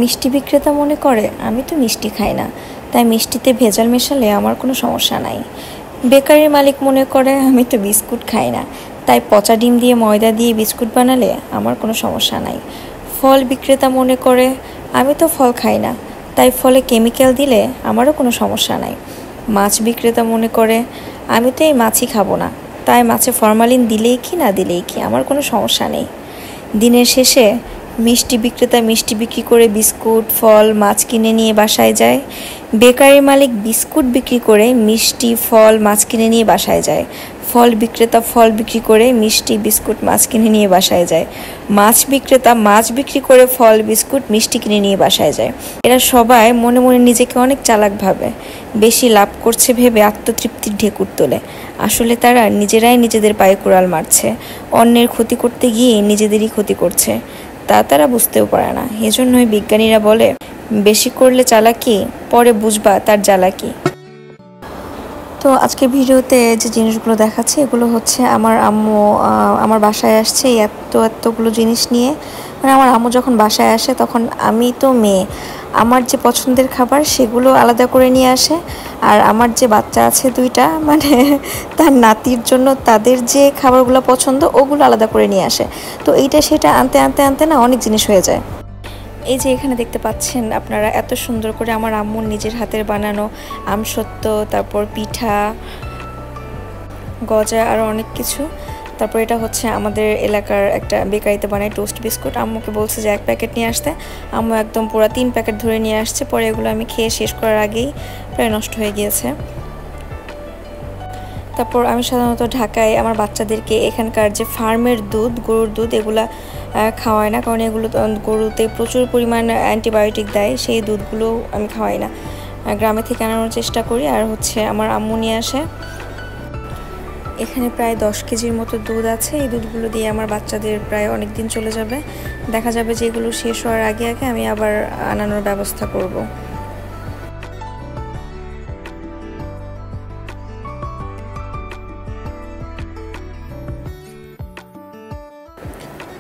মিষ্টি বিক্রেতা মনে করে আমি তো মিষ্টি খাই না, তাই মিষ্টিতে ভেজাল মেশালে আমার কোনো সমস্যা নাই। বেকারির মালিক মনে করে আমি তো বিস্কুট খাই না, তাই পচা ডিম দিয়ে ময়দা দিয়ে বিস্কুট বানালে আমার কোনো সমস্যা নাই। ফল বিক্রেতা মনে করে আমি তো ফল খাই না, তাই ফলে কেমিক্যাল দিলে আমারও কোনো সমস্যা নাই। মাছ বিক্রেতা মনে করে আমি তো এই মাছই খাবো না, তাই মাছে ফরমালিন দিলেই কি না দিলেই কি আমার কোনো সমস্যা নেই। দিনের শেষে মিষ্টি বিক্রেতা মিষ্টি বিক্রি করে বিস্কুট, ফল, মাছ কিনে নিয়ে বাসায় যায়। বেকারির মালিক বিস্কুট বিক্রি করে মিষ্টি, ফল, মাছ কিনে নিয়ে বাসায় যায়। ফল বিক্রেতা ফল বিক্রি করে মিষ্টি, বিস্কুট, মাছ কিনে নিয়ে বাসায় যায়। মাছ বিক্রেতা মাছ বিক্রি করে ফল, বিস্কুট, মিষ্টি কিনে নিয়ে বাসায় যায়। এরা সবাই মনে মনে নিজেকে অনেক চালাক ভাবে, বেশি লাভ করছে ভেবে আত্মতৃপ্তির ঢেকুর তোলে। আসলে তারা নিজেরাই নিজেদের পায়ে কুড়াল মারছে, অন্যের ক্ষতি করতে গিয়ে নিজেদেরই ক্ষতি করছে, তা তারা বুঝতেও পারে না। এজন্যই বিজ্ঞানীরা বলে, বেশি করলে চালাকি, পরে বুঝবা তার জ্বালাকি। তো আজকে ভিডিওতে যে জিনিসগুলো দেখাচ্ছি এগুলো হচ্ছে আমার আম্মু আমার বাসায় আসছে এতগুলো জিনিস নিয়ে। মানে আমার আম্মু যখন বাসায় আসে তখন আমি তো মেয়ে, আমার যে পছন্দের খাবার সেগুলো আলাদা করে নিয়ে আসে, আর আমার যে বাচ্চা আছে দুইটা, মানে তার নাতির জন্য তাদের যে খাবারগুলো পছন্দ ওগুলো আলাদা করে নিয়ে আসে। তো এইটা সেটা আনতে আনতে আনতে না অনেক জিনিস হয়ে যায়। এই যে এখানে দেখতে পাচ্ছেন আপনারা, এত সুন্দর করে আমার আম্মুর নিজের হাতের বানানো আমসত্ত্ব, তারপর পিঠা, গজা, আরও অনেক কিছু। তারপর এটা হচ্ছে আমাদের এলাকার একটা বেকারিতে বানায় টোস্ট বিস্কুট। আম্মুকে বলছে যে 1 প্যাকেট নিয়ে আসতে, আম্মু একদম পুরো 3 প্যাকেট ধরে নিয়ে আসছে। পরে এগুলো আমি খেয়ে শেষ করার আগেই প্রায় নষ্ট হয়ে গিয়েছে। তারপর আমি সাধারণত ঢাকায় আমার বাচ্চাদেরকে এখানকার যে ফার্মের দুধ, গরুর দুধ, এগুলা খাওয়াই না, কারণ এগুলো গরুতে প্রচুর পরিমাণ অ্যান্টিবায়োটিক দেয়, সেই দুধগুলো আমি খাওয়াই না। গ্রামে থেকে আনানোর চেষ্টা করি। আর হচ্ছে আমার আম্মু নিয়ে আসে, এখানে প্রায় 10 কেজির মতো দুধ আছে। এই দুধগুলো দিয়ে আমার বাচ্চাদের প্রায় অনেক দিন চলে যাবে। দেখা যাবে যে এগুলো শেষ হওয়ার আগে আগে আমি আবার আনানোর ব্যবস্থা করব।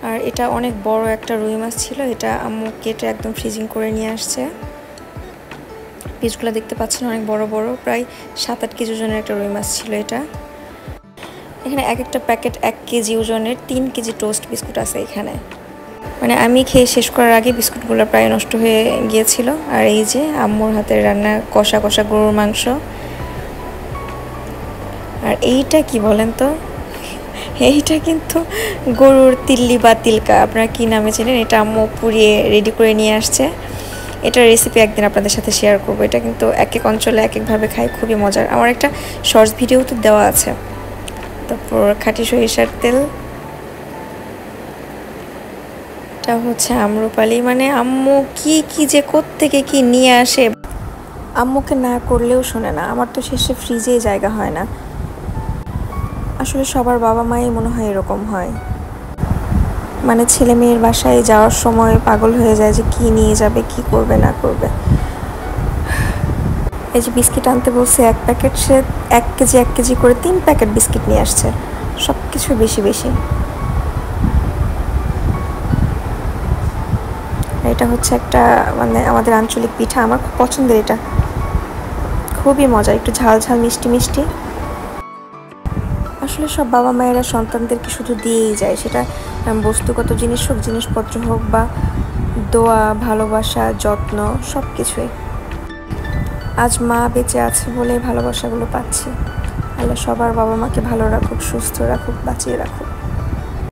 আর এটা অনেক বড় একটা রুই মাছ ছিল, এটা আম্মু কেটে একদম ফ্রিজিং করে নিয়ে আসছে। পিসগুলো দেখতে পাচ্ছেন অনেক বড় বড়, প্রায় 7-8 কেজি ওজনের একটা রুই মাছ ছিল এটা। এখানে এক একটা প্যাকেট 1 কেজি ওজনের 3 কেজি টোস্ট বিস্কুট আছে এখানে। মানে আমি খেয়ে শেষ করার আগে বিস্কুটগুলো প্রায় নষ্ট হয়ে গিয়েছিল। আর এই যে আম্মুর হাতের রান্না কষা কষা গরুর মাংস। আর এইটা কি বলেন তো, এইটা কিন্তু গরুর তিল্লি বা তিলকা, আপনারা কি নামে চেনেন। এটা আম্মু পুড়িয়ে রেডি করে নিয়ে আসছে। এটার রেসিপি একদিন আপনাদের সাথে শেয়ার করবো। এটা কিন্তু এক এক অঞ্চলে এক একভাবে খাই, খুবই মজার। আমার একটা শর্টস ভিডিও তো দেওয়া আছে। তারপর খাঁটি সরিষার তেল, এটা হচ্ছে আম্রপালি। মানে আম্মু কি কি যে কোত্থেকে কি নিয়ে আসে, আম্মুকে না করলেও শোনে না। আমার তো শেষে ফ্রিজে জায়গা হয় না। আসলে সবার বাবা মাই মনে হয় এরকম হয়, মানে ছেলে মেয়ের বাসায় যাওয়ার সময় পাগল হয়ে যায় যে কি নিয়ে যাবে, কি করবে না করবে। এই যে বিস্কিট আনতে বলছে 1 প্যাকেট, সে 1 কেজি করে 3 প্যাকেট বিস্কিট নিয়ে আসছে, সব কিছু বেশি বেশি। এটা হচ্ছে একটা মানে আমাদের আঞ্চলিক পিঠা, আমার খুব পছন্দের, এটা খুবই মজা, একটু ঝাল ঝাল মিষ্টি মিষ্টি। আসলে সব বাবা মায়েরা সন্তানদেরকে শুধু দিয়েই যায়, সেটা বস্তুগত জিনিস হোক, জিনিসপত্র হোক, বা দোয়া, ভালোবাসা, যত্ন, সব কিছুই। আজ মা বেঁচে আছে বলে ভালোবাসাগুলো পাচ্ছি। আল্লাহ সবার বাবা মাকে ভালো রাখুক, সুস্থ রাখুক, বাঁচিয়ে রাখুক।